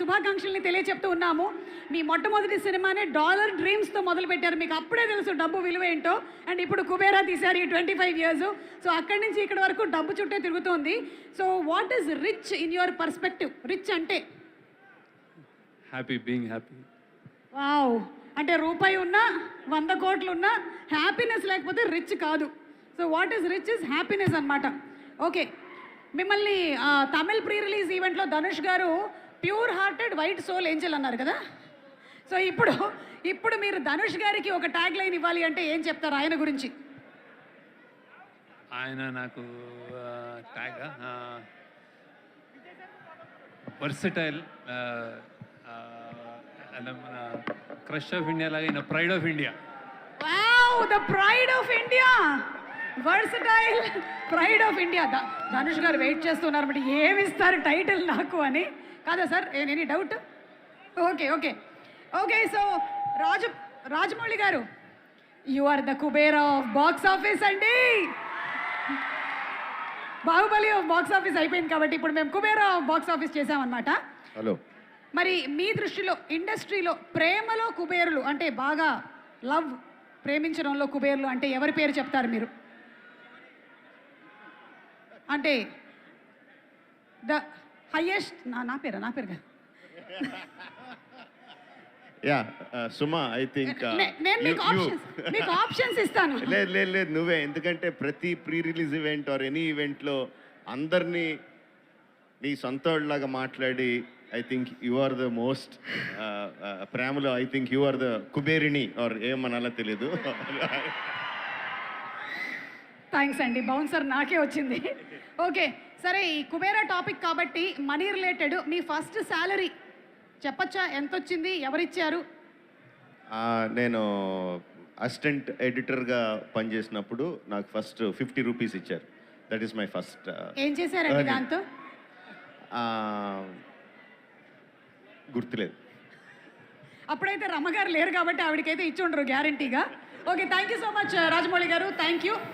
శుభాకాంక్షల్ని తెలియచెప్తూ ఉన్నాము. మీ మొట్టమొదటి సినిమానే డాలర్ డ్రీమ్స్తో మొదలుపెట్టారు. మీకు అప్పుడే తెలుసు డబ్బు విలువ ఏంటో. అండ్ ఇప్పుడు కుబేరా తీశారు ఈ 25 ఇయర్స్. సో అక్కడి నుంచి ఇక్కడ వరకు డబ్బు చుట్టే తిరుగుతోంది. So what is rich in your perspective? Rich అంటే హ్యాపీ, బీయింగ్ హ్యాపీ. వావ్, అంటే రూపాయి ఉన్నా 100 కోట్లు ఉన్నా హ్యాపీనెస్ లేకపోతే రిచ్ కాదు. So what is rich is happiness అనమాట. ఓకే, మిమ్మల్ని తమిళ్ ప్రీ రిలీజ్ ఈవెంట్లో ధనుష్ గారు pure hearted white soul angel అన్నారు కదా. సో ఇప్పుడు మీరు ధనుష్ గారికి ఒక ట్యాగ్ లైన్ ఇవ్వాలి అంటే ఏం చెప్తారు ఆయన గురించి? ఆయన నాకు ట్యాగ్ వర్సటైల్, మన క్రష్ ఆఫ్ ఇండియా లాగా ఈయన pride of India. Wow, the pride of India, versatile, pride of India. Dhanush గారు వెయిట్ చేస్తున్నారు మరి ఏమి ఇస్తారు టైటిల్ నాకు అని. కాదా sir, any doubt? Okay okay okay. So Rajamouli garu, you are the Kubera of box office అండి. బాహుబలి ఆఫ్ బాక్స్ ఆఫీస్ అయిపోయింది కాబట్టి ఇప్పుడు మేము కుబేరా ఆఫ్ బాక్స్ ఆఫీస్ చేసామన్నమాట. హలో, మరి మీ దృష్టిలో ఇండస్ట్రీలో ప్రేమలో కుబేరులు అంటే బాగా లవ్, ప్రేమించడంలో కుబేరులు అంటే ఎవరి పేరు చెప్తారు మీరు? అంటే ద హైయెస్ట్ నా పేరు కదా. యా సుమా, ఐ థింక్ నేను మీకు ఆప్షన్స్ ఇస్తాను. లేదు నువ్వే. ఎందుకంటే ప్రతి pre release event or any ఈవెంట్లో అందరినీ నీ సొంత వాళ్ళలాగా మాట్లాడి I think you are the most ప్రేమలో I think you are the కుబేరిణి ఆర్ ఏమనాలో తెలీదు. థ్యాంక్స్ అండి, బౌన్సర్ నాకే వచ్చింది. ఓకే సరే, ఈ కుబేరా టాపిక్ కాబట్టి మనీ రిలేటెడ్ మీ ఫస్ట్ శాలరీ చెప్పచ్చా? ఎంత వచ్చింది, ఎవరిచ్చారు? నేను అసిస్టెంట్ ఎడిటర్గా పనిచేసినప్పుడు నాకు ఫస్ట్ 50 రూపీస్ ఇచ్చారు. That is my first. ఏం చేశారండి దాంతో? గుర్తులేదు. అప్పుడైతే రమ్మగారు లేరు కాబట్టి ఆవిడకైతే ఇచ్చి ఉండరు గ్యారంటీగా. Okay, thank you so much Rajamouli గారు, థ్యాంక్ యూ.